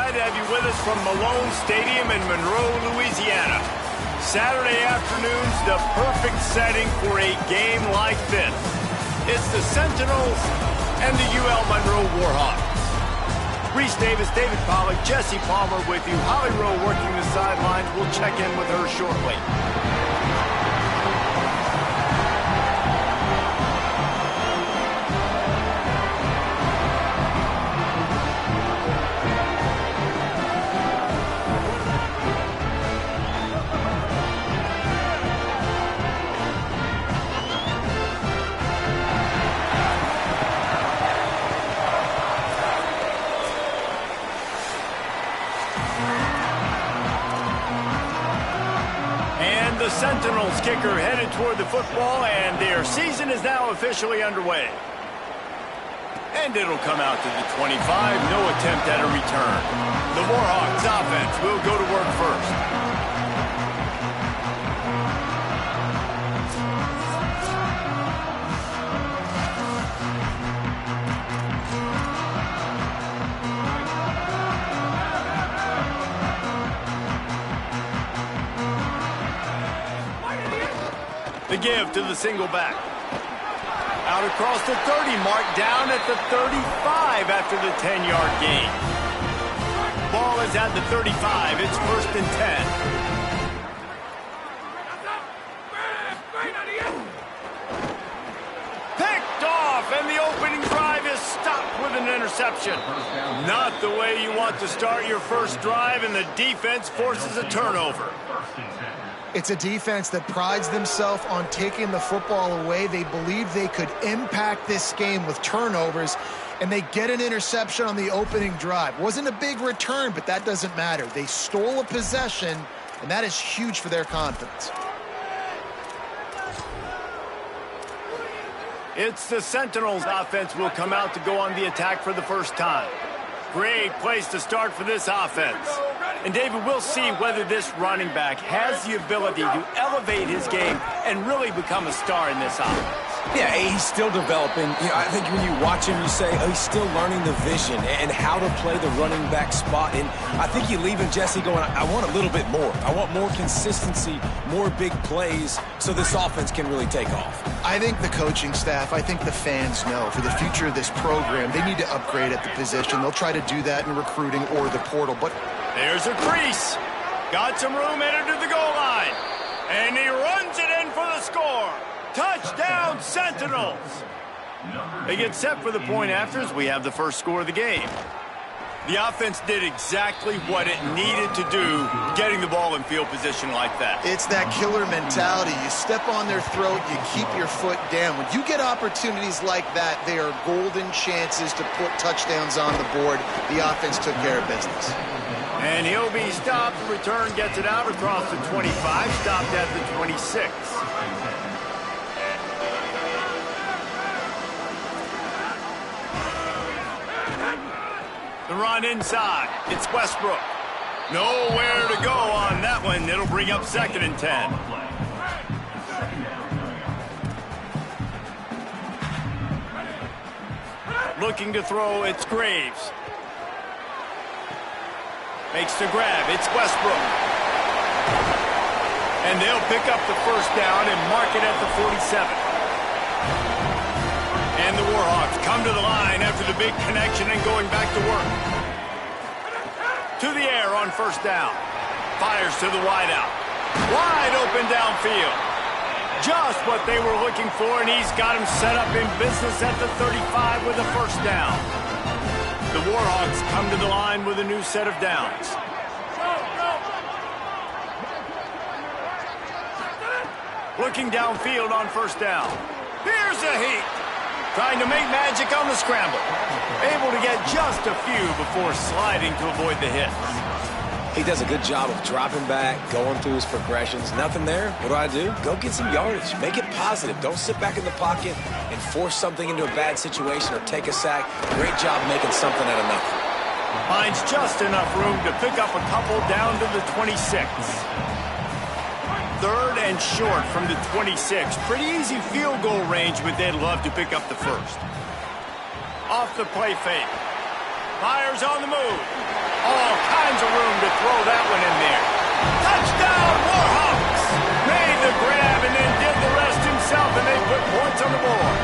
glad to have you with us from Malone Stadium in Monroe, Louisiana. Saturday afternoon's the perfect setting for a game like this. It's the Sentinels and the UL Monroe Warhawks. Reese Davis, David Pollack, Jesse Palmer with you. Holly Rowe working the sidelines. We'll check in with her shortly. The Sentinels kicker headed toward the football, and their season is now officially underway. And it'll come out to the 25, no attempt at a return. The Warhawks offense will go to work first. The give to the single back. Out across the 30 mark, down at the 35 after the 10-yard gain. Ball is at the 35. It's 1st and 10. Picked off, and the opening drive is stopped with an interception. Not the way you want to start your first drive, and the defense forces a turnover. It's a defense that prides themselves on taking the football away. They believe they could impact this game with turnovers, and they get an interception on the opening drive. Wasn't a big return, but that doesn't matter. They stole a possession, and that is huge for their confidence. It's the Sentinels offense will come out to go on the attack for the first time. Great place to start for this offense. And, David, we'll see whether this running back has the ability to elevate his game and really become a star in this offense. Yeah, he's still developing. You know, I think when you watch him, you say, oh, he's still learning the vision and how to play the running back spot. And I think you leave him, Jesse, going, I want a little bit more. I want more consistency, more big plays so this offense can really take off. I think the coaching staff, I think the fans know for the future of this program, they need to upgrade at the position. They'll try to do that in recruiting or the portal. But there's a crease. Got some room headed to the goal line. And he runs it in for the score. Touchdown, Sentinels. They get set for the point after as we have the first score of the game. The offense did exactly what it needed to do, getting the ball in field position like that. It's that killer mentality. You step on their throat, you keep your foot down. When you get opportunities like that, they are golden chances to put touchdowns on the board. The offense took care of business. And he'll be stopped. Return gets it out across the 25, stopped at the 26. The run inside. It's Westbrook. Nowhere to go on that one. It'll bring up 2nd and 10. Looking to throw, it's Graves. Makes the grab. It's Westbrook. And they'll pick up the first down and mark it at the 47. And the Warhawks come to the line after the big connection and going back to work. To the air on first down. Fires to the wideout. Wide open downfield. Just what they were looking for, and he's got him set up in business at the 35 with a first down. The Warhawks come to the line with a new set of downs. Looking downfield on first down. Here's a heat. Trying to make magic on the scramble. Able to get just a few before sliding to avoid the hit. He does a good job of dropping back, going through his progressions. Nothing there. What do? Go get some yardage. Make it positive. Don't sit back in the pocket and force something into a bad situation or take a sack. Great job making something out of nothing. Finds just enough room to pick up a couple down to the 26. 3rd and short from the 26. Pretty easy field goal range, but they'd love to pick up the first. Off the play fake. Fires on the move. All kinds of room to throw that one in there. Touchdown, Warhawks! Made the grab and then did the rest himself, and they put points on the board.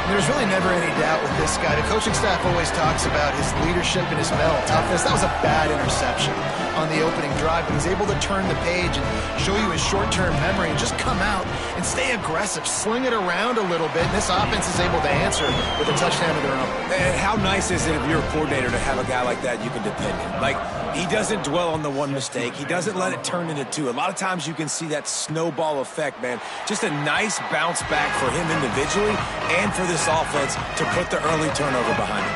There's really never any doubt with this guy. The coaching staff always talks about his leadership and his mental toughness. That was a bad interception on the opening drive, but he's able to turn the page and show you his short-term memory and just come out and stay aggressive, sling it around a little bit, and this offense is able to answer with a touchdown of their own. And how nice is it if you're a coordinator to have a guy like that you can depend on? Like, he doesn't dwell on the one mistake. He doesn't let it turn into two. A lot of times you can see that snowball effect, man. Just a nice bounce back for him individually and for this offense to put the early turnover behind him.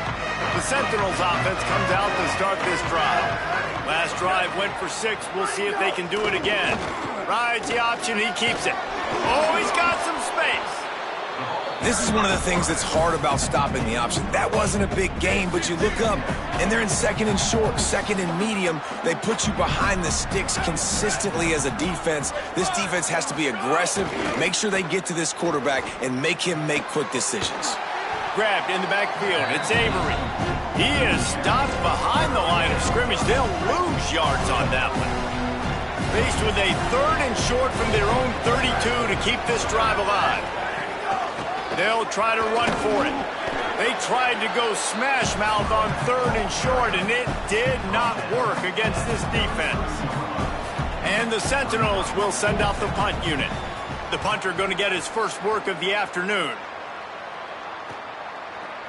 The Sentinels offense comes out to start this drive. Last drive went for 6. We'll see if they can do it again. Rides the option. He keeps it. Oh, he's got some space. This is one of the things that's hard about stopping the option. That wasn't a big gain, but you look up, and they're in second and short, second and medium. They put you behind the sticks consistently as a defense. This defense has to be aggressive, make sure they get to this quarterback, and make him make quick decisions. Grabbed in the backfield. It's Avery. He is stopped behind the line of scrimmage. They'll lose yards on that one. Faced with a third and short from their own 32 to keep this drive alive. They'll try to run for it. They tried to go smash mouth on third and short, and it did not work against this defense. And the Sentinels will send out the punt unit. The punter going to get his first work of the afternoon.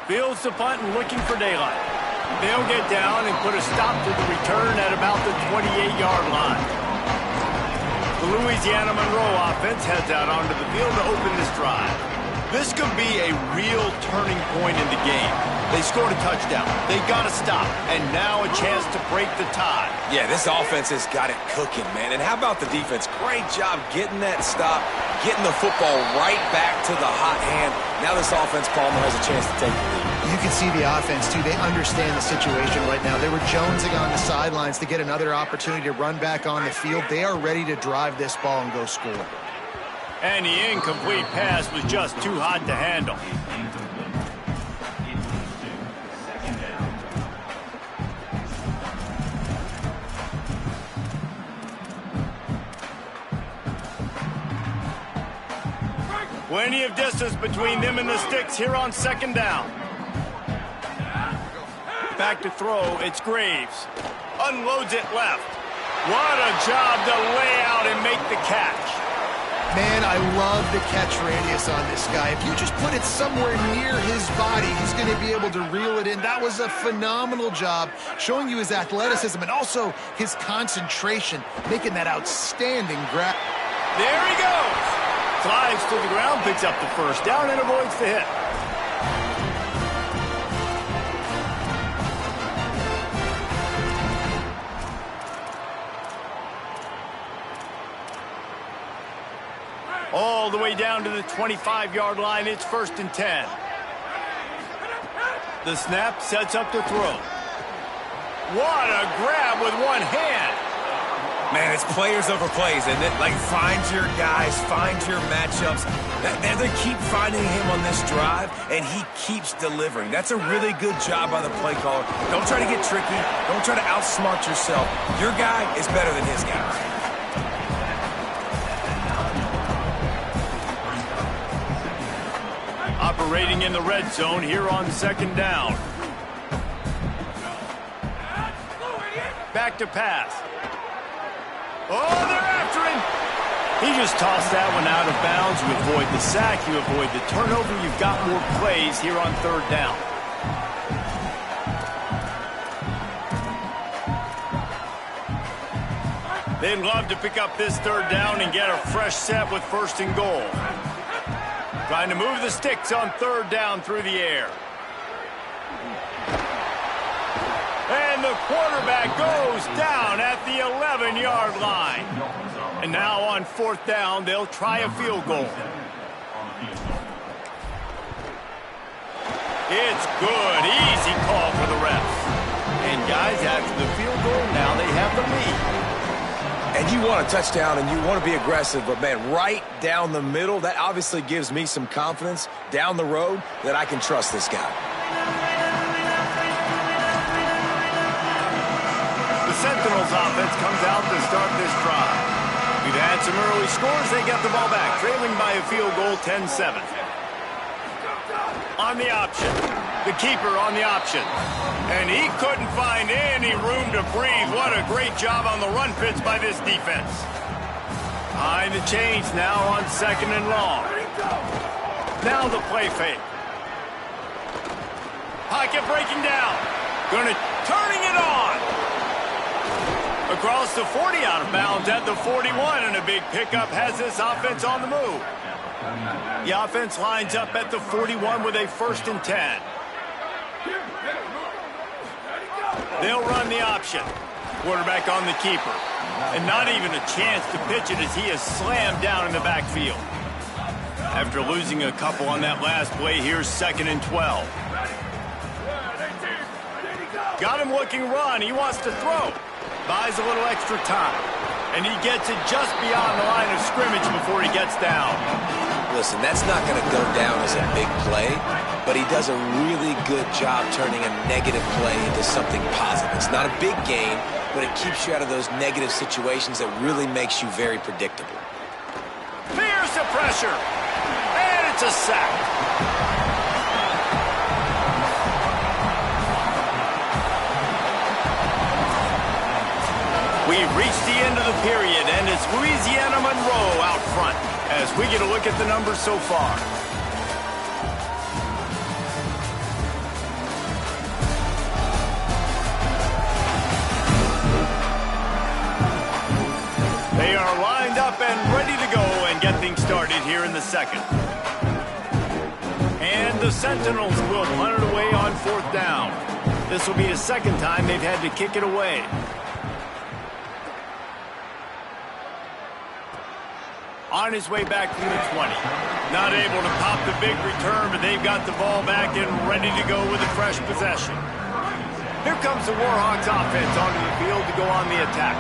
Fields the punt and looking for daylight. They'll get down and put a stop to the return at about the 28-yard line. The Louisiana Monroe offense heads out onto the field to open this drive. This could be a real turning point in the game. They scored a touchdown. They got to stop. And now a chance to break the tie. Yeah, this offense has got it cooking, man. And how about the defense? Great job getting that stop, getting the football right back to the hot hand. Now this offense, Palmer, has a chance to take the lead. You can see the offense, too. They understand the situation right now. They were jonesing on the sidelines to get another opportunity to run back on the field. They are ready to drive this ball and go score. And the incomplete pass was just too hot to handle. Plenty of distance between them and the sticks here on second down. Back to throw, it's Graves. Unloads it left. What a job to lay out and make the catch. Man, I love the catch radius on this guy. If you just put it somewhere near his body, he's going to be able to reel it in. That was a phenomenal job, showing you his athleticism and also his concentration, making that outstanding grab. There he goes. Slides to the ground, picks up the first down, and avoids the hit. All the way down to the 25-yard line. It's 1st and 10. The snap sets up the throw. What a grab with one hand. Man, it's players over plays, and it like find your guys, find your matchups. They keep finding him on this drive, and he keeps delivering. That's a really good job by the play caller. Don't try to get tricky. Don't try to outsmart yourself. Your guy is better than his guy. Operating in the red zone here on second down. Back to pass. Oh, they're after him. He just tossed that one out of bounds. You avoid the sack, you avoid the turnover. You've got more plays here on third down. They'd love to pick up this third down and get a fresh set with 1st and goal. Trying to move the sticks on third down through the air. And the quarterback goes down at the 11-yard line. And now on 4th down, they'll try a field goal. It's good. Easy call for the refs. And guys, after the field goal, now they have the lead. And you want a touchdown and you want to be aggressive, but man, right down the middle, that obviously gives me some confidence down the road that I can trust this guy. The Sentinels offense comes out to start this drive. We've had some early scores. They get the ball back, trailing by a field goal, 10-7. On the option. The keeper on the option. And he couldn't find any room to breathe. What a great job on the run fits by this defense. Behind the chains now on 2nd and long. Now the play fake. Pocket breaking down. Turning it on. Across the 40, out of bounds at the 41, and a big pickup has this offense on the move. The offense lines up at the 41 with a 1st and 10. They'll run the option. Quarterback on the keeper. And not even a chance to pitch it as he is slammed down in the backfield. After losing a couple on that last play, here's 2nd and 12. Got him looking run. He wants to throw. Buys a little extra time. And he gets it just beyond the line of scrimmage before he gets down. Listen, that's not going to go down as a big play, but he does a really good job turning a negative play into something positive. It's not a big gain, but it keeps you out of those negative situations that really makes you very predictable. Fears the pressure. And it's a sack. We've reached the end of the period, and it's Louisiana Monroe out front as we get a look at the numbers so far. They are lined up and ready to go and get things started here in the 2nd. And the Sentinels will punt it away on 4th down. This will be the 2nd time they've had to kick it away. On his way back from the 20. Not able to pop the big return, but they've got the ball back and ready to go with a fresh possession. Here comes the Warhawks offense onto the field to go on the attack.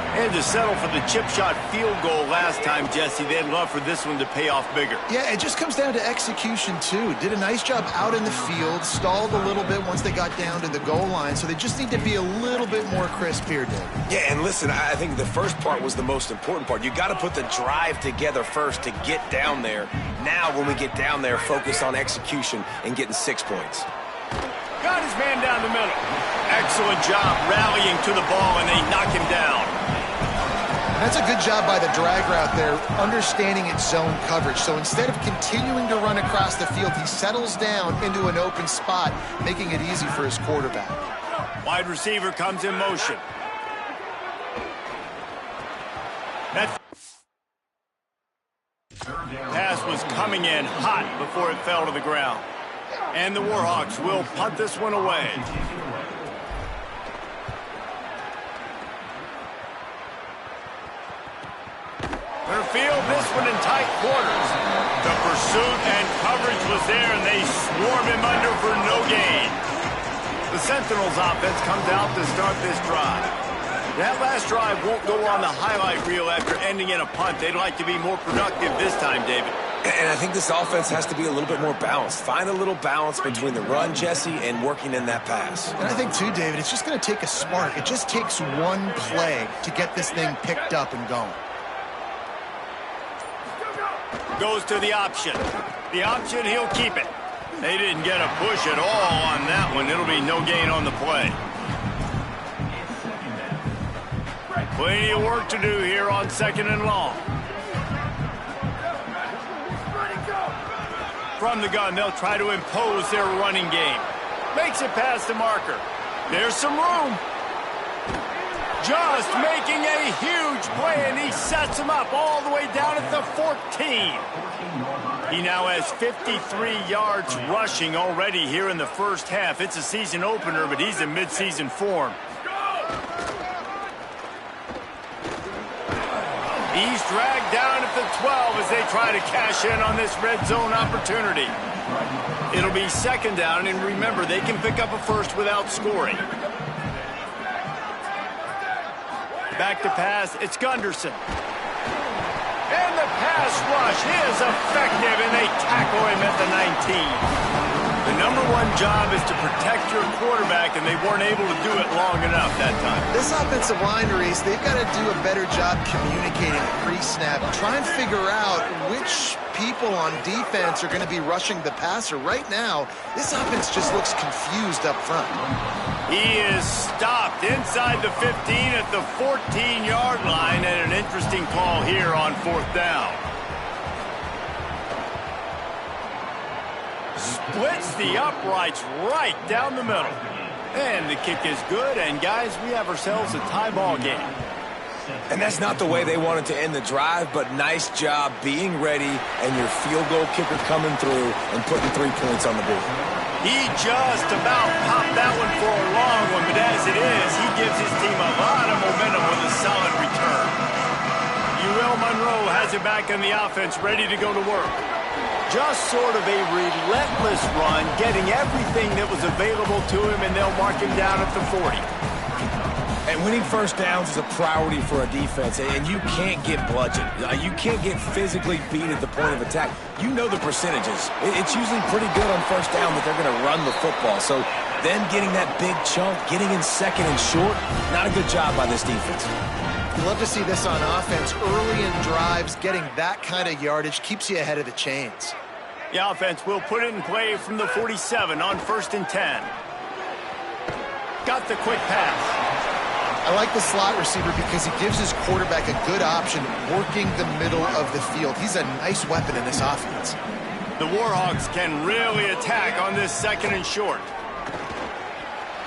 And to settle for the chip shot field goal last time, Jesse, they'd love for this one to pay off bigger. Yeah, it just comes down to execution, too. Did a nice job out in the field, stalled a little bit once they got down to the goal line, so they just need to be a little bit more crisp here, Dave. Yeah, and listen, I think the first part was the most important part. You got to put the drive together first to get down there. Now, when we get down there, focus on execution and getting 6 points. Got his man down the middle. Excellent job rallying to the ball, and they knock him down. That's a good job by the drag route there, understanding its zone coverage. So instead of continuing to run across the field, he settles down into an open spot, making it easy for his quarterback. Wide receiver comes in motion. That pass was coming in hot before it fell to the ground. And the Warhawks will punt this one away. Field this one in tight quarters. The pursuit and coverage was there, and they swarm him under for no gain. The Sentinels offense comes out to start this drive. That last drive won't go on the highlight reel after ending in a punt. They'd like to be more productive this time, David. And I think this offense has to be a little bit more balanced. Find a little balance between the run, Jesse, and working in that pass. And I think, too, David, it's just going to take a spark. It just takes one play to get this thing picked up and going. Goes to the option. The option, he'll keep it. They didn't get a push at all on that one. It'll be no gain on the play. Plenty of work to do here on 2nd and long. From the gun, they'll try to impose their running game. Makes it past the marker. There's some room. Just making a huge play, and he sets him up all the way down at the 14. He now has 53 yards rushing already here in the first half. It's a season opener, but he's in midseason form. He's dragged down at the 12 as they try to cash in on this red zone opportunity. It'll be 2nd down, and remember, they can pick up a first without scoring. Back to pass, it's Gunderson. And the pass rush is effective, and they tackle him at the 19. The number one job is to protect your quarterback, and they weren't able to do it long enough that time. This offensive line, Reese, they've got to do a better job communicating pre-snap. Try and figure out which people on defense are going to be rushing the passer. Right now, this offense just looks confused up front. He is stopped inside the 15 at the 14-yard line, and an interesting call here on 4th down. Splits the uprights right down the middle. And the kick is good, and guys, we have ourselves a tie ball game. And that's not the way they wanted to end the drive, but nice job being ready and your field goal kicker coming through and putting 3 points on the board. He just about popped that one for a long one, but as it is, he gives his team a lot of momentum with a solid return. ULM Monroe has it back in the offense, ready to go to work. Just sort of a relentless run, getting everything that was available to him, and they'll mark him down at the 40. And winning first downs is a priority for a defense, and you can't get bludgeoned. You can't get physically beat at the point of attack. You know the percentages. It's usually pretty good on first down that they're going to run the football. So them getting that big chunk, getting in second and short, not a good job by this defense. You love to see this on offense. Early in drives, getting that kind of yardage keeps you ahead of the chains. The offense will put it in play from the 47 on 1st and 10. Got the quick pass. I like the slot receiver because he gives his quarterback a good option working the middle of the field. He's a nice weapon in this offense. The Warhawks can really attack on this 2nd and short.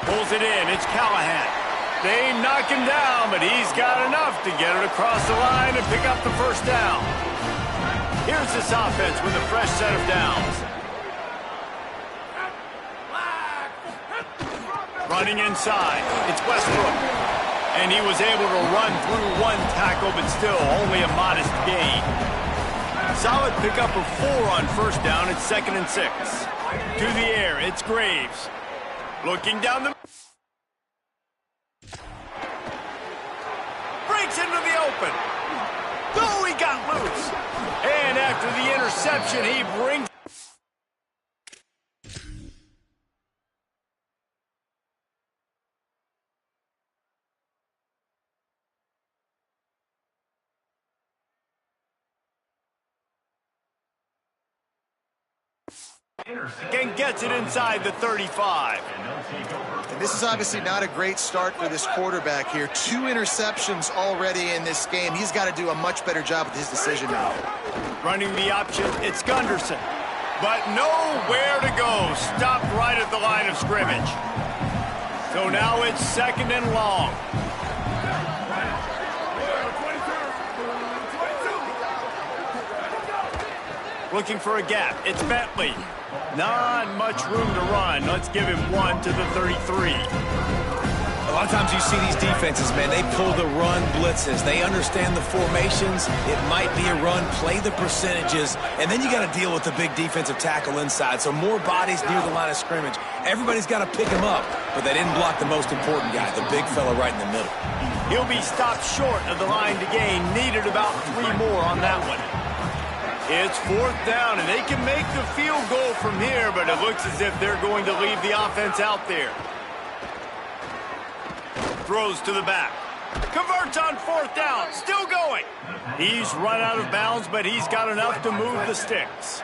Pulls it in. It's Callahan. They knock him down, but he's got enough to get it across the line and pick up the first down. Here's this offense with a fresh set of downs. Running inside. It's Westbrook. And he was able to run through one tackle, but still only a modest gain. Solid pickup of 4 on first down. It's 2nd and 6. To the air, it's Graves. Looking down the... Breaks into the open. Oh, he got loose. And after the interception, he brings... and gets it inside the 35. And this is obviously not a great start for this quarterback here. 2 interceptions already in this game. He's got to do a much better job with his decision making. Running the option, it's Gunderson. But nowhere to go. Stopped right at the line of scrimmage. So now it's 2nd and long. Looking for a gap. It's Bentley. Not much room to run. Let's give him 1 to the 33. A lot of times you see these defenses, man, they pull the run blitzes. They understand the formations. It might be a run, play the percentages, and then you got to deal with the big defensive tackle inside. So more bodies near the line of scrimmage. Everybody's got to pick him up, but they didn't block the most important guy, the big fella right in the middle. He'll be stopped short of the line to gain. Needed about 3 more on that one. It's 4th down, and they can make the field goal from here, but it looks as if they're going to leave the offense out there. Throws to the back. Converts on 4th down. Still going. He's run out of bounds, but he's got enough to move the sticks.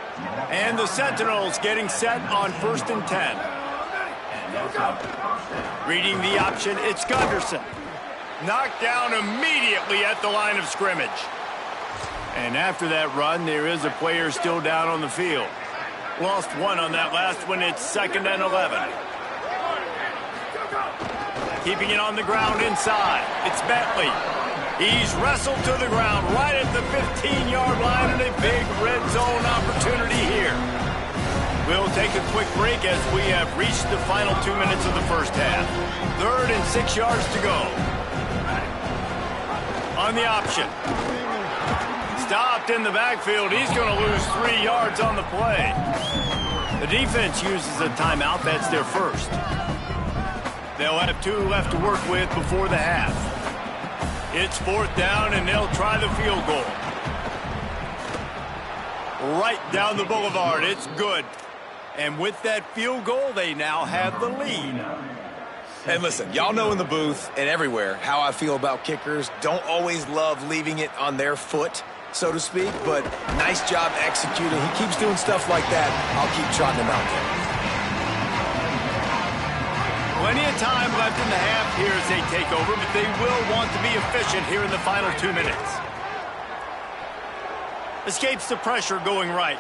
And the Sentinels getting set on 1st and 10. Reading the option, it's Gunderson. Knocked down immediately at the line of scrimmage. And after that run, there is a player still down on the field. Lost 1 on that last one. It's 2nd and 11. Keeping it on the ground inside. It's Bentley. He's wrestled to the ground right at the 15-yard line, and a big red zone opportunity here. We'll take a quick break as we have reached the final 2 minutes of the first half. 3rd and 6 yards to go. On the option. Stopped in the backfield. He's going to lose 3 yards on the play. The defense uses a timeout. That's their first. They'll have 2 left to work with before the half. It's 4th down, and they'll try the field goal. Right down the boulevard. It's good. And with that field goal, they now have the lead. And listen, y'all know in the booth and everywhere how I feel about kickers. Don't always love leaving it on their foot, so to speak, but nice job executing. He keeps doing stuff like that. I'll keep trotting him out there. Plenty of time left in the half here as they take over, but they will want to be efficient here in the final 2 minutes. Escapes the pressure going right.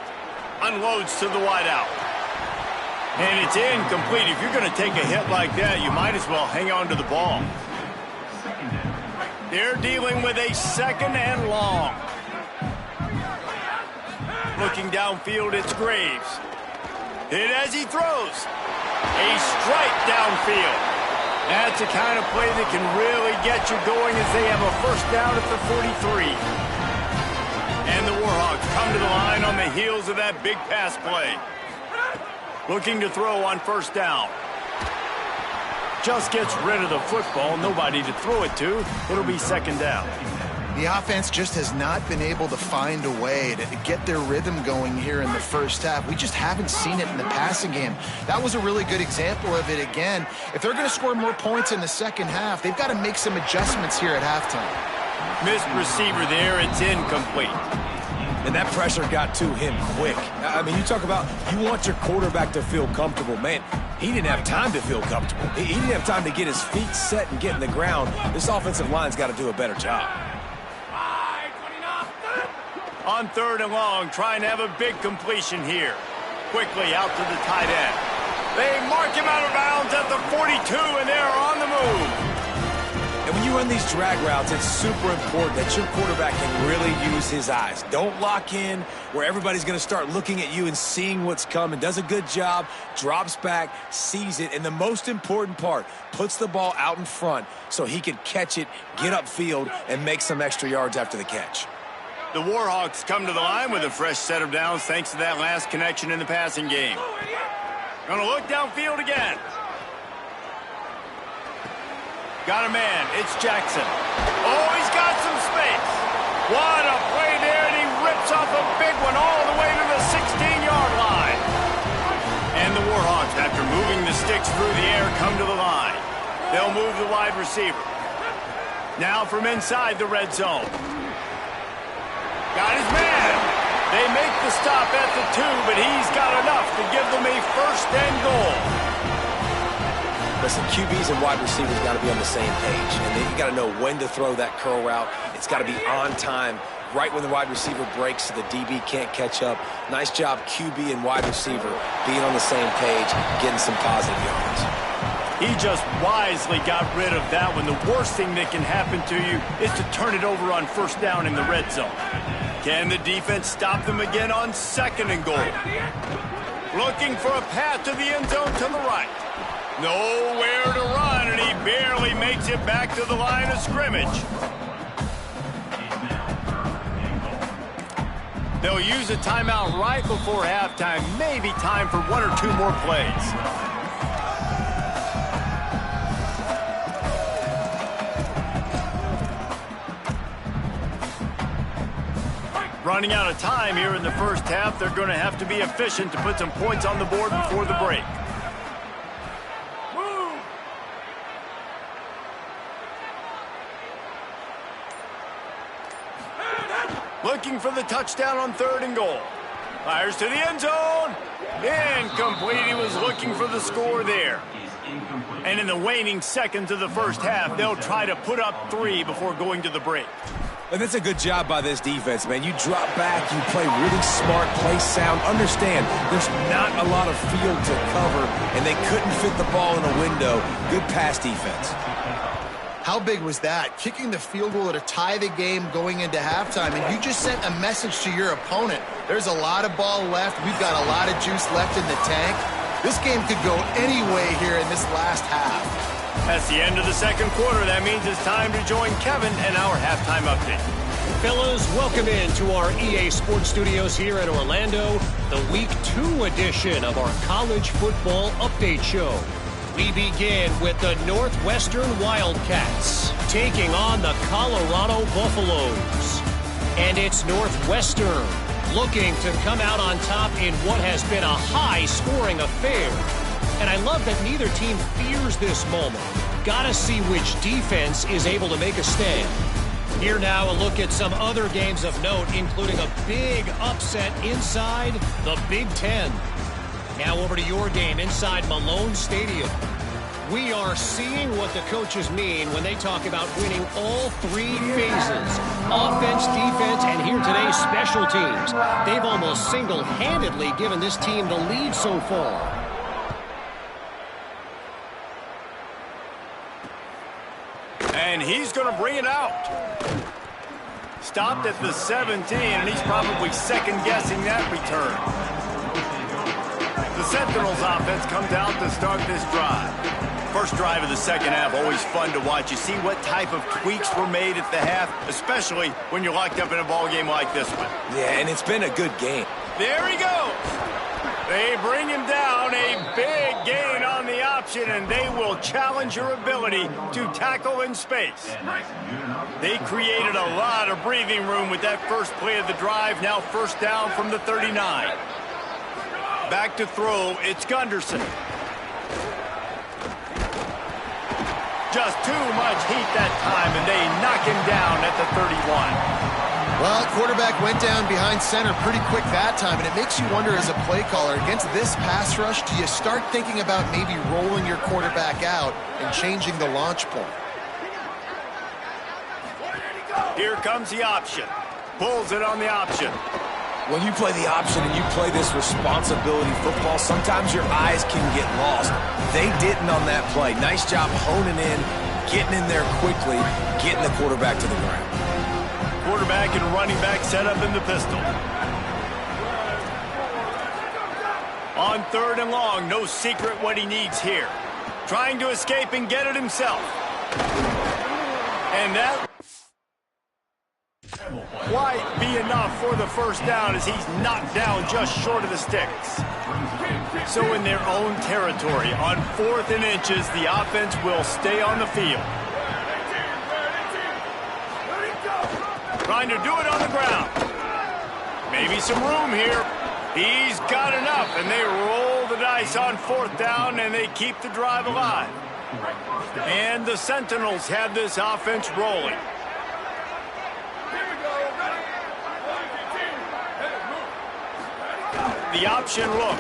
Unloads to the wideout. And it's incomplete. If you're going to take a hit like that, you might as well hang on to the ball. They're dealing with a second and long. Looking downfield, it's Graves. Hit as he throws. A strike downfield. That's the kind of play that can really get you going as they have a first down at the 43. And the Warhawks come to the line on the heels of that big pass play. Looking to throw on first down. Just gets rid of the football. Nobody to throw it to. It'll be second down. The offense just has not been able to find a way to get their rhythm going here in the first half. We just haven't seen it in the passing game. That was a really good example of it again. If they're going to score more points in the second half, they've got to make some adjustments here at halftime. Missed receiver there. It's incomplete. And that pressure got to him quick. I mean, you talk about you want your quarterback to feel comfortable. Man, he didn't have time to feel comfortable. He didn't have time to get his feet set and get in the ground. This offensive line's got to do a better job. On third and long, trying to have a big completion here. Quickly out to the tight end. They mark him out of bounds at the 42, and they're on the move. And when you run these drag routes, it's super important that your quarterback can really use his eyes. Don't lock in where everybody's going to start looking at you and seeing what's coming. Does a good job, drops back, sees it, and the most important part, puts the ball out in front so he can catch it, get upfield, and make some extra yards after the catch. The Warhawks come to the line with a fresh set of downs thanks to that last connection in the passing game. Gonna look downfield again. Got a man. It's Jackson. Oh, he's got some space. What a play there, and he rips off a big one all the way to the 16-yard line. And the Warhawks, after moving the sticks through the air, come to the line. They'll move the wide receiver. Now from inside the red zone. Got his man. They make the stop at the 2, but he's got enough to give them a first and goal. Listen, QBs and wide receivers got to be on the same page. And then you got to know when to throw that curl route. It's got to be on time, right when the wide receiver breaks so the DB can't catch up. Nice job, QB and wide receiver, being on the same page, getting some positive yards. He just wisely got rid of that one. The worst thing that can happen to you is to turn it over on first down in the red zone. Can the defense stop them again on second and goal? Looking for a path to the end zone to the right. Nowhere to run, and he barely makes it back to the line of scrimmage. They'll use a timeout right before halftime. Maybe time for one or two more plays. Running out of time here in the first half. They're going to have to be efficient to put some points on the board before the break. Looking for the touchdown on third and goal. Fires to the end zone. Incomplete. He was looking for the score there. And in the waning seconds of the first half, they'll try to put up 3 before going to the break. And that's a good job by this defense, man. You drop back, you play really smart, play sound. Understand, there's not a lot of field to cover, and they couldn't fit the ball in a window. Good pass defense. How big was that? Kicking the field goal to tie the game going into halftime, and you just sent a message to your opponent. There's a lot of ball left. We've got a lot of juice left in the tank. This game could go any way here in this last half. That's the end of the second quarter. That means it's time to join Kevin and our halftime update. Fellas, welcome into our EA Sports Studios here in Orlando, the Week 2 edition of our College Football Update Show. We begin with the Northwestern Wildcats taking on the Colorado Buffaloes. And it's Northwestern looking to come out on top in what has been a high-scoring affair. And I love that neither team fears this moment. Gotta see which defense is able to make a stand. Here now, a look at some other games of note, including a big upset inside the Big Ten. Now over to your game inside Malone Stadium. We are seeing what the coaches mean when they talk about winning all three phases. Offense, defense, and here today, special teams. They've almost single-handedly given this team the lead so far. And he's going to bring it out. Stopped at the 17, and he's probably second-guessing that return. The Sentinels offense comes out to start this drive. First drive of the second half, always fun to watch. You see what type of tweaks were made at the half, especially when you're locked up in a ball game like this one. Yeah, and it's been a good game. There he goes. They bring him down, a big gain on the option, and they will challenge your ability to tackle in space. They created a lot of breathing room with that first play of the drive, now first down from the 39. Back to throw, it's Gunderson. Just too much heat that time, and they knock him down at the 31. Well, quarterback went down behind center pretty quick that time, and it makes you wonder as a play caller, against this pass rush, do you start thinking about maybe rolling your quarterback out and changing the launch point? Here comes the option. Pulls it on the option. When you play the option and you play this responsibility football, sometimes your eyes can get lost. They didn't on that play. Nice job honing in, getting in there quickly, getting the quarterback to the ground. Quarterback and running back set up in the pistol. On third and long, no secret what he needs here. Trying to escape and get it himself. And that might be enough for the first down as he's knocked down just short of the sticks. So in their own territory, on 4th and inches, the offense will stay on the field. Trying to do it on the ground. Maybe some room here. He's got enough, and they roll the dice on 4th down, and they keep the drive alive. And the Sentinels have this offense rolling. The option look.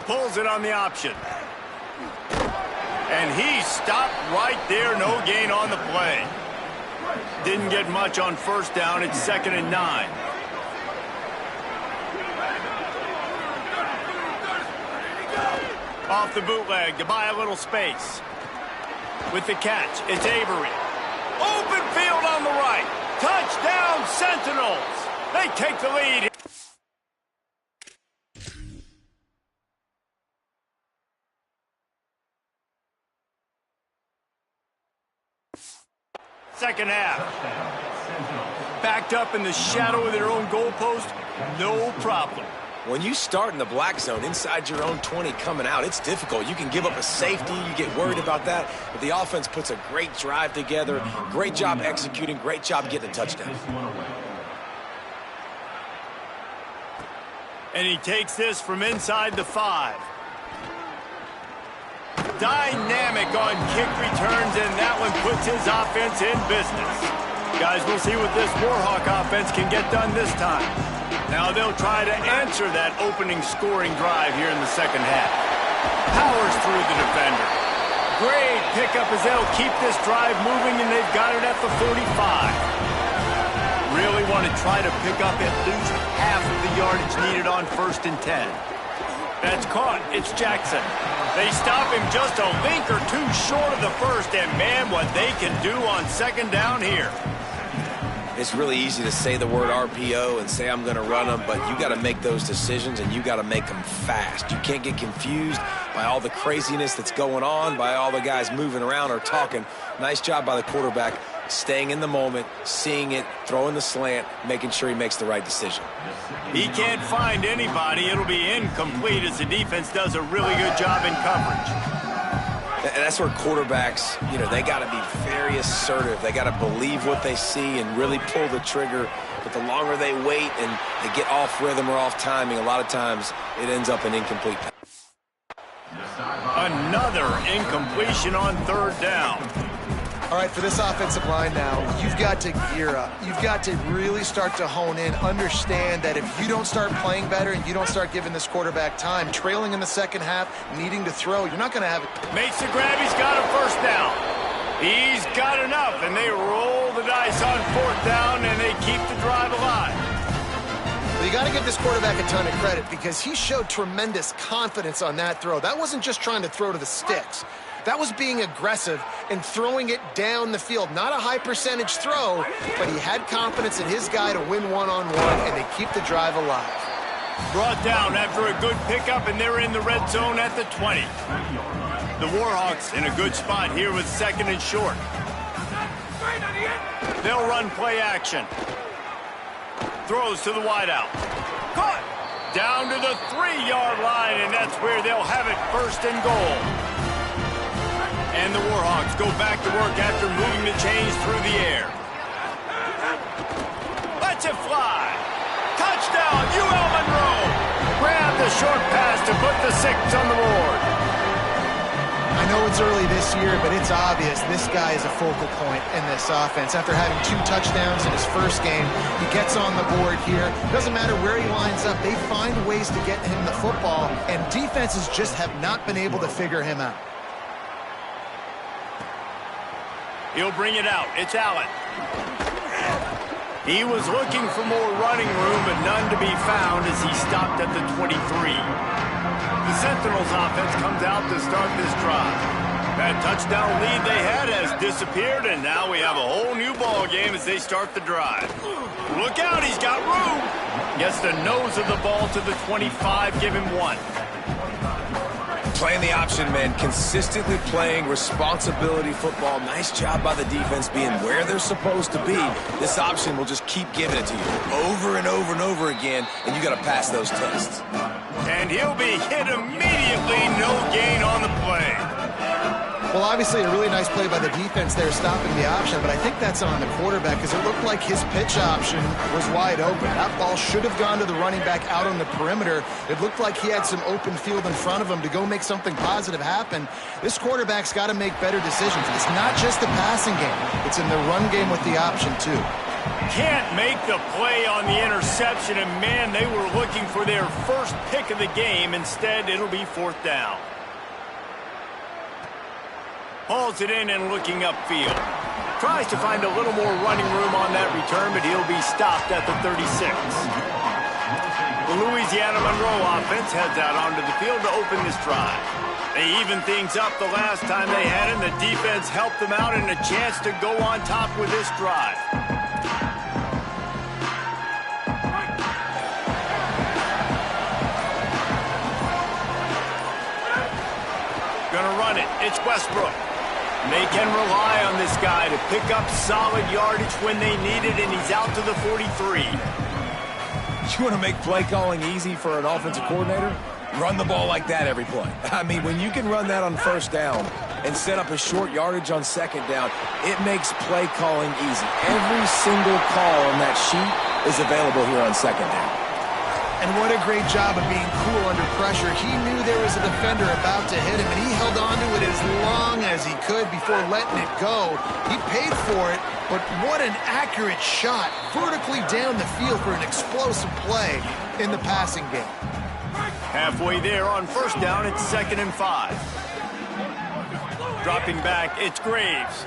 Pulls it on the option. And he stopped right there. No gain on the play. Didn't get much on first down. It's 2nd and 9. Off the bootleg to buy a little space. With the catch, it's Avery. Open field on the right. Touchdown, Sentinels. They take the lead. Second half. Backed up in the shadow of their own goalpost, no problem. When you start in the black zone inside your own 20 coming out, it's difficult. You can give up a safety. You get worried about that. But the offense puts a great drive together. Great job executing. Great job getting a touchdown. And he takes this from inside the 5. Dynamic on kick returns, and that one puts his offense in business. Guys, we'll see what this Warhawk offense can get done this time. Now they'll try to answer that opening scoring drive here in the second half. Powers through the defender. Great pickup as they'll keep this drive moving, and they've got it at the 45. Really want to try to pick up at least half of the yardage needed on 1st and 10. That's caught. It's Jackson. They stop him just a link or two short of the first, and man, what they can do on 2nd down here. It's really easy to say the word RPO and say I'm going to run them, but you got to make those decisions, and you got to make them fast. You can't get confused by all the craziness that's going on, by all the guys moving around or talking. Nice job by the quarterback, staying in the moment, seeing it, throwing the slant, making sure he makes the right decision. He can't find anybody. It'll be incomplete as the defense does a really good job in coverage. And that's where quarterbacks, they got to be very assertive. They got to believe what they see and really pull the trigger. But the longer they wait and they get off rhythm or off timing, a lot of times it ends up an incomplete pass. Another incompletion on third down. All right, for this offensive line now, you've got to gear up. You've got to really start to hone in, understand that if you don't start playing better and you don't start giving this quarterback time, trailing in the second half, needing to throw, you're not going to have it. Makes the grab, he's got a first down. He's got enough, and they roll the dice on fourth down, and they keep the drive alive. Well, you got to give this quarterback a ton of credit because he showed tremendous confidence on that throw. That wasn't just trying to throw to the sticks. That was being aggressive and throwing it down the field. Not a high percentage throw, but he had confidence in his guy to win one-on-one, and they keep the drive alive. Brought down after a good pickup, and they're in the red zone at the 20. The Warhawks in a good spot here with second and short. They'll run play action. Throws to the wideout. Caught! Down to the 3-yard line, and that's where they'll have it, first and goal. And the Warhawks go back to work after moving the chains through the air. Lets it fly. Touchdown, UL Monroe. Grab the short pass to put the 6 on the board. I know it's early this year, but it's obvious this guy is a focal point in this offense. After having 2 touchdowns in his first game, he gets on the board here. Doesn't matter where he lines up, they find ways to get him the football, and defenses just have not been able to figure him out. He'll bring it out. It's Allen. He was looking for more running room, but none to be found as he stopped at the 23. The Sentinels offense comes out to start this drive. That touchdown lead they had has disappeared, and now we have a whole new ball game as they start the drive. Look out, he's got room. Gets the nose of the ball to the 25, give him 1. Playing the option, man, consistently playing responsibility football. Nice job by the defense being where they're supposed to be. This option will just keep giving it to you over and over and over again, and you got to pass those tests. And he'll be hit immediately, no gain on the play. Well, obviously a really nice play by the defense there stopping the option, but I think that's on the quarterback because it looked like his pitch option was wide open. That ball should have gone to the running back out on the perimeter. It looked like he had some open field in front of him to go make something positive happen. This quarterback's got to make better decisions. It's not just the passing game. It's in the run game with the option, too. Can't make the play on the interception, and man, they were looking for their first pick of the game. Instead, it'll be fourth down. Hauls it in and looking upfield. Tries to find a little more running room on that return, but he'll be stopped at the 36. The Louisiana Monroe offense heads out onto the field to open this drive. They evened things up the last time they had him. The defense helped them out and a chance to go on top with this drive. Gonna run it. It's Westbrook. They can rely on this guy to pick up solid yardage when they need it, and he's out to the 43. You want to make play calling easy for an offensive coordinator? Run the ball like that every play. I mean, when you can run that on first down and set up a short yardage on second down, it makes play calling easy. Every single call on that sheet is available here on second down. And what a great job of being cool under pressure. He knew there was a defender about to hit him, and he held on to it as long as he could before letting it go. He paid for it, but what an accurate shot vertically down the field for an explosive play in the passing game. Halfway there on first down, it's 2nd and 5. Dropping back, it's Graves.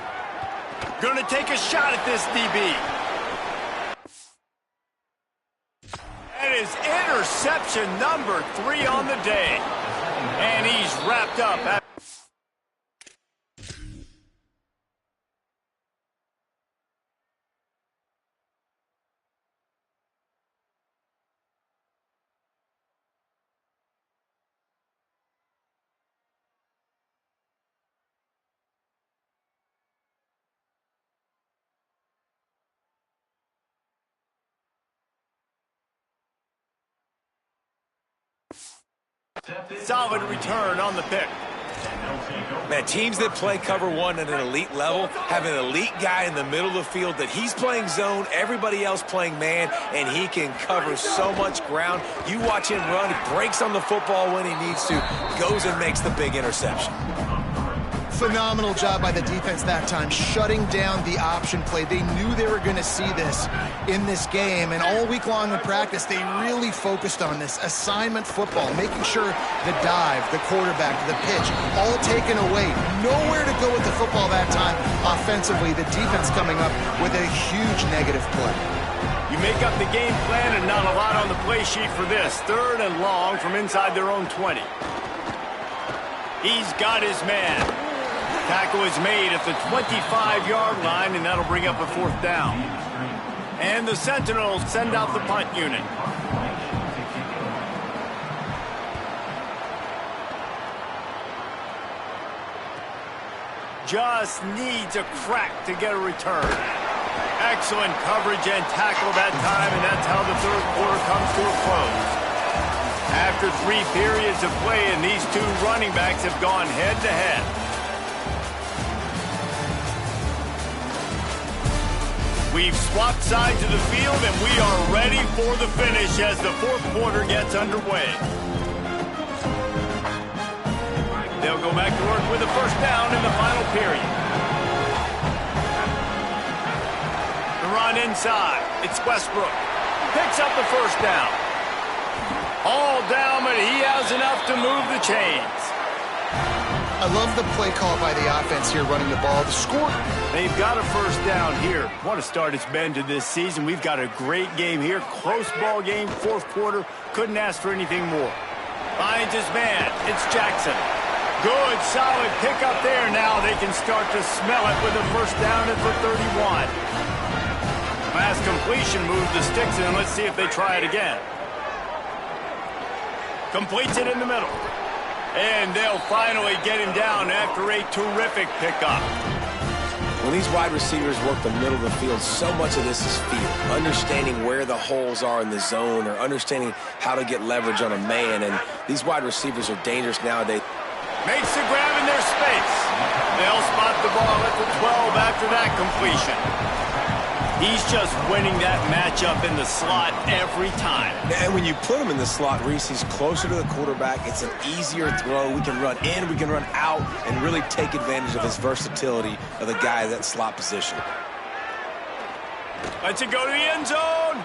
Gonna take a shot at this DB. That is interception number 3 on the day. And he's wrapped up. Solid return on the pick. Man, teams that play cover one at an elite level have an elite guy in the middle of the field that he's playing zone, everybody else playing man, and he can cover so much ground. You watch him run, he breaks on the football when he needs to, goes and makes the big interception. Phenomenal job by the defense that time, shutting down the option play. They knew they were going to see this in this game, and all week long in practice, they really focused on this assignment football, making sure the dive, the quarterback, the pitch, all taken away. Nowhere to go with the football that time offensively. The defense coming up with a huge negative play. You make up the game plan and not a lot on the play sheet for this. 3rd and long from inside their own 20. He's got his man. Tackle is made at the 25-yard line, and that'll bring up a 4th down. And the Sentinels send out the punt unit. Just needs a crack to get a return. Excellent coverage and tackle that time, and that's how the 3rd quarter comes to a close. After 3 periods of play, and these 2 running backs have gone head-to-head. We've swapped sides of the field, and we are ready for the finish as the 4th quarter gets underway. They'll go back to work with a 1st down in the final period. The run inside. It's Westbrook. Picks up the 1st down. All down, but he has enough to move the chains. I love the play call by the offense here running the ball. The score... They've got a 1st down here. What a start it's been to this season. We've got a great game here. Close ball game, 4th quarter. Couldn't ask for anything more. Finds his man. It's Jackson. Good, solid pickup there. Now they can start to smell it with a 1st down at the 31. Pass completion moves the sticks in. Let's see if they try it again. Completes it in the middle. And they'll finally get him down after a terrific pickup. When these wide receivers work the middle of the field, so much of this is feel. Understanding where the holes are in the zone or understanding how to get leverage on a man. And these wide receivers are dangerous nowadays. Makes the grab in their space. They'll spot the ball at the 12 after that completion. He's just winning that matchup in the slot every time. And when you put him in the slot, Reese, he's closer to the quarterback. It's an easier throw. We can run in, we can run out, and really take advantage of his versatility of the guy in that slot position. Lets it go to the end zone.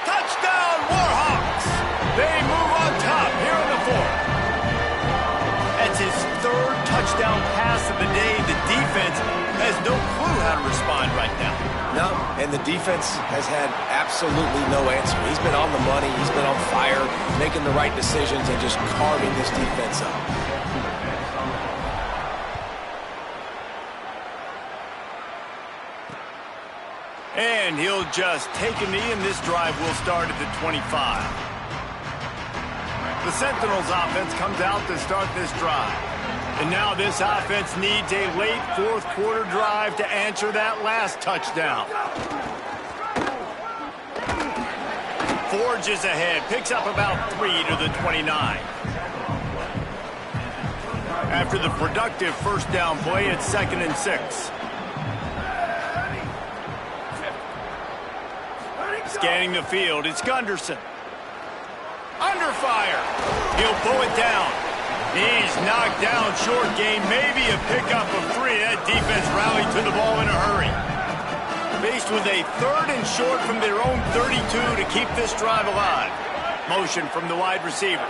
Touchdown, Warhawks. They move on top here in the 4th. That's his 3rd touchdown pass of the day. The defense has no clue how to respond right now. No, and the defense has had absolutely no answer. He's been on the money. He's been on fire, making the right decisions and just carving this defense up. And he'll just take a knee, and this drive will start at the 25. The Sentinels offense comes out to start this drive. And now this offense needs a late 4th quarter drive to answer that last touchdown. Forges ahead, picks up about 3 to the 29. After the productive 1st down play, it's 2nd and 6. Scanning the field, it's Gunderson. Under fire. He'll pull it down. He's knocked down short game, maybe a pickup of 3. That defense rallied to the ball in a hurry. Faced with a 3rd and short from their own 32 to keep this drive alive. Motion from the wide receiver.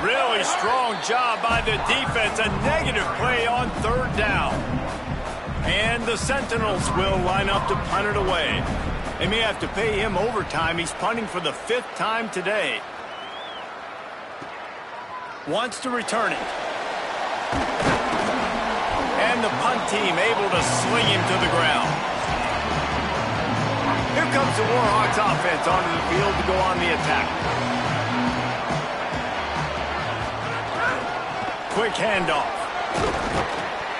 Really strong job by the defense. A negative play on 3rd down. And the Sentinels will line up to punt it away. They may have to pay him overtime. He's punting for the 5th time today. Wants to return it. And the punt team able to sling him to the ground. Here comes the Warhawks offense onto the field to go on the attack. Quick handoff.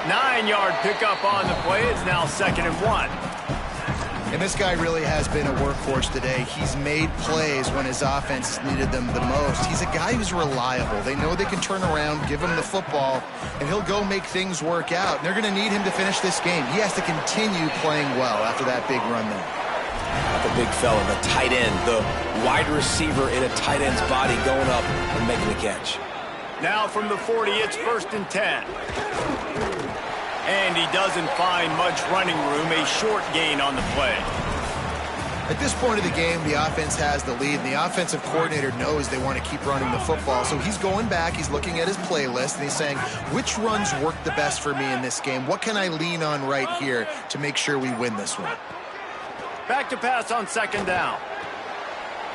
9-yard pickup on the play. It's now 2nd and 1. And this guy really has been a workhorse today. He's made plays when his offense needed them the most. He's a guy who's reliable. They know they can turn around, give him the football, and he'll go make things work out. And they're going to need him to finish this game. He has to continue playing well after that big run there. The big fella, the tight end, the wide receiver in a tight end's body going up and making the catch. Now from the 40, it's 1st and 10. And he doesn't find much running room, a short gain on the play. At this point of the game, the offense has the lead, and the offensive coordinator knows they want to keep running the football. So he's going back, he's looking at his playlist, and he's saying, which runs work the best for me in this game? What can I lean on right here to make sure we win this one? Back to pass on 2nd down.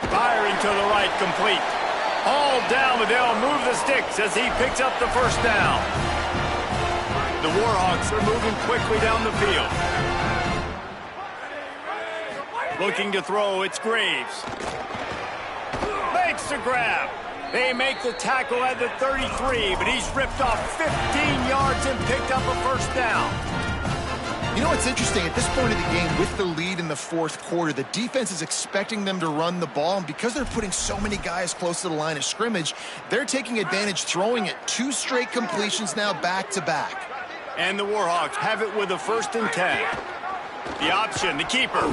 Firing to the right, complete. Hauled down, but they'll move the sticks as he picks up the 1st down. The Warhawks are moving quickly down the field. Looking to throw, it's Graves. Makes the grab. They make the tackle at the 33, but he's ripped off 15 yards and picked up a 1st down. You know what's interesting? At this point of the game, with the lead in the 4th quarter, the defense is expecting them to run the ball, and because they're putting so many guys close to the line of scrimmage, they're taking advantage, throwing it 2 straight completions now back-to-back. And the Warhawks have it with a 1st and 10. The option, the keeper,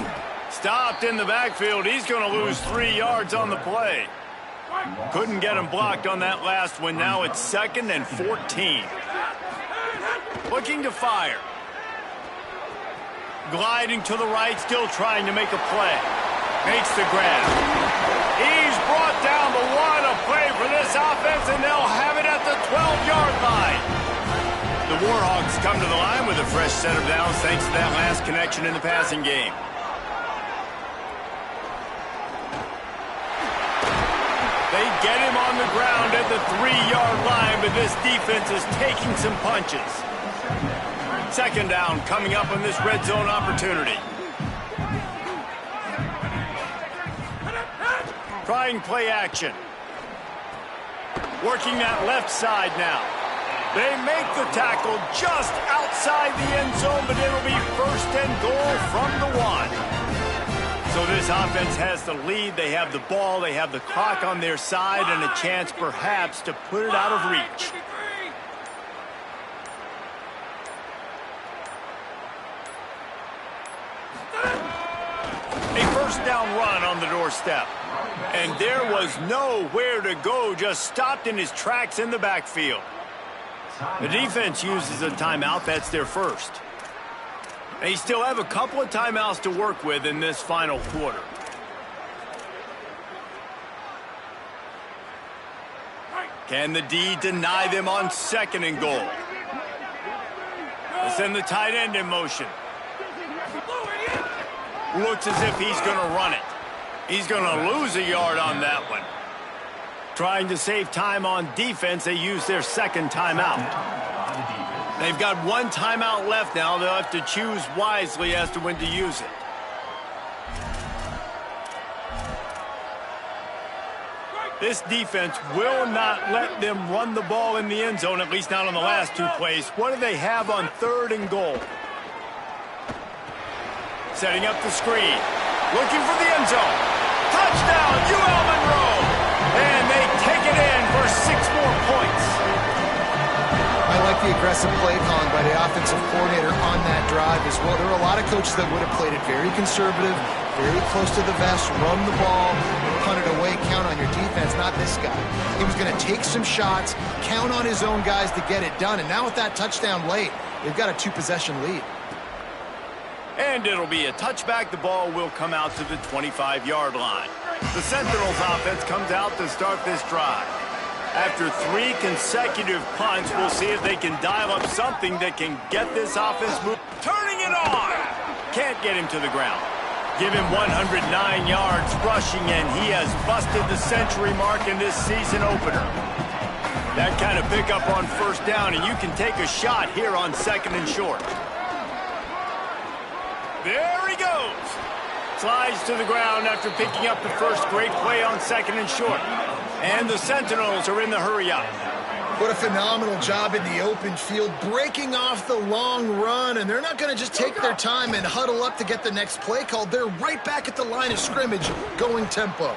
stopped in the backfield. He's going to lose 3 yards on the play. Couldn't get him blocked on that last one. Now it's 2nd and 14. Looking to fire. Gliding to the right, still trying to make a play. Makes the grab. He's brought down, but what a play for this offense, and they'll have it at the 12-yard line. The Warhawks come to the line with a fresh set of downs thanks to that last connection in the passing game. They get him on the ground at the 3-yard line, but this defense is taking some punches. 2nd down coming up on this red zone opportunity. Trying play action. Working that left side now. They make the tackle just outside the end zone, but it'll be 1st and goal from the 1. So this offense has the lead. They have the ball. They have the clock on their side and a chance perhaps to put it out of reach. A 1st down run on the doorstep. And there was nowhere to go, just stopped in his tracks in the backfield. The defense uses a timeout. That's their 1st. They still have a couple of timeouts to work with in this final quarter. Can the D deny them on 2nd and goal? They send the tight end in motion. Looks as if he's going to run it. He's going to lose a yard on that one. Trying to save time on defense, they use their 2nd timeout. They've got 1 timeout left now. They'll have to choose wisely as to when to use it. This defense will not let them run the ball in the end zone, at least not on the last 2 plays. What do they have on 3rd and goal? Setting up the screen. Looking for the end zone. Touchdown, ULM. And they take it in for 6 more points. I like the aggressive play calling by the offensive coordinator on that drive as well. There were a lot of coaches that would have played it very conservative, very close to the vest, run the ball, punt it away, count on your defense. Not this guy. He was going to take some shots, count on his own guys to get it done. And now with that touchdown late, they've got a 2-possession lead. And it'll be a touchback. The ball will come out to the 25-yard line. The Sentinels offense comes out to start this drive. After 3 consecutive punts, we'll see if they can dial up something that can get this offense moving. Turning it on! Can't get him to the ground. Give him 109 yards rushing, and he has busted the century mark in this season opener. That kind of pickup on 1st down, and you can take a shot here on 2nd and short. There he goes. Slides to the ground after picking up the first great play on 2nd and short. And the Sentinels are in the hurry up. What a phenomenal job in the open field, breaking off the long run, and they're not going to just take their time and huddle up to get the next play called. They're right back at the line of scrimmage, going tempo.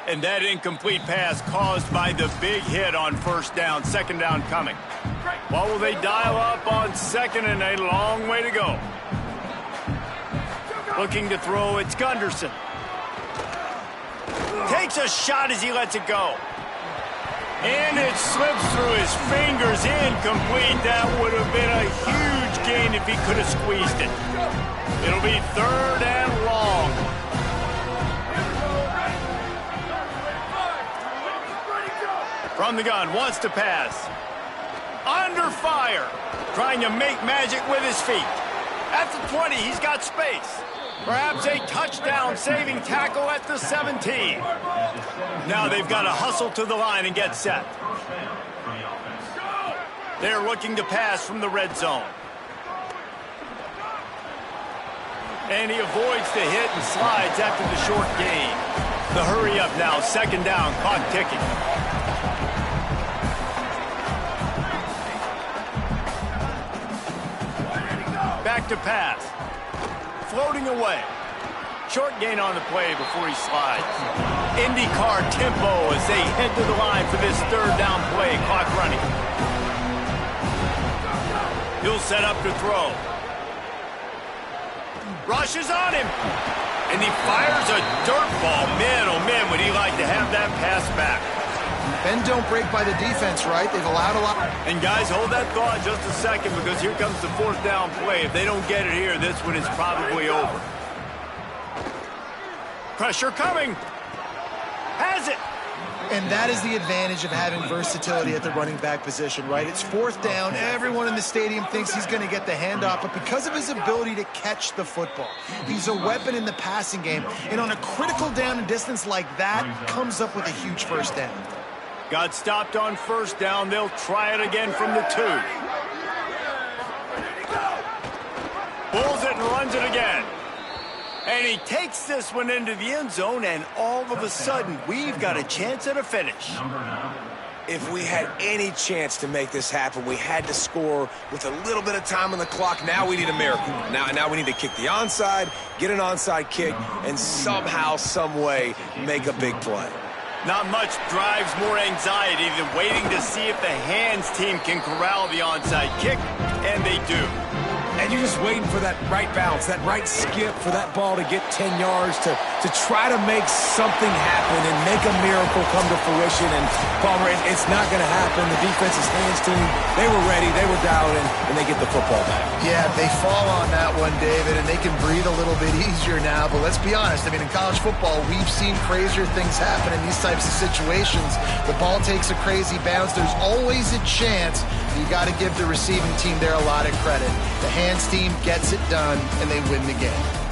And that incomplete pass caused by the big hit on first down, second down coming. What will they dial up on second, and a long way to go. Looking to throw, it's Gunderson. Takes a shot as he lets it go. And it slips through his fingers, incomplete. That would have been a huge gain if he could have squeezed it. It'll be third and long. From the gun, wants to pass. Under fire. Trying to make magic with his feet. At the 20, he's got space. Perhaps a touchdown-saving tackle at the 17. Now they've got to hustle to the line and get set. They're looking to pass from the red zone. And he avoids the hit and slides after the short gain. The hurry up now, second down, clock ticking. Back to pass. Floating away. Short gain on the play before he slides. IndyCar tempo as they head to the line for this third down play. Clock running. He'll set up to throw. Rushes on him. And he fires a dirt ball. Man, oh man, would he like to have that pass back. Bend don't break by the defense, right? They've allowed a lot. And guys, hold that thought just a second, because here comes the fourth down play. If they don't get it here, this one is probably over. Pressure coming. Has it. And that is the advantage of having versatility at the running back position, right? It's fourth down. Everyone in the stadium thinks he's going to get the handoff, but because of his ability to catch the football, he's a weapon in the passing game. And on a critical down and distance like that, comes up with a huge first down. Got stopped on first down. They'll try it again from the 2. Pulls it and runs it again. And he takes this one into the end zone, and all of a sudden, we've got a chance at a finish. If we had any chance to make this happen, we had to score with a little bit of time on the clock. Now we need a miracle. Now we need to kick the onside, get an onside kick, and somehow, some way, make a big play. Not much drives more anxiety than waiting to see if the hands team can corral the onside kick, and they do. And you're just waiting for that right bounce, that right skip, for that ball to get 10 yards to try to make something happen and make a miracle come to fruition. And, Palmer, it's not going to happen. The defense's hands team, they were ready, they were dialed in, and they get the football back. Yeah, they fall on that one, David, and they can breathe a little bit easier now. But let's be honest, I mean, in college football, we've seen crazier things happen in these types of situations. The ball takes a crazy bounce. There's always a chance. You got to give the receiving team there a lot of credit. The hands team gets it done, and they win the game.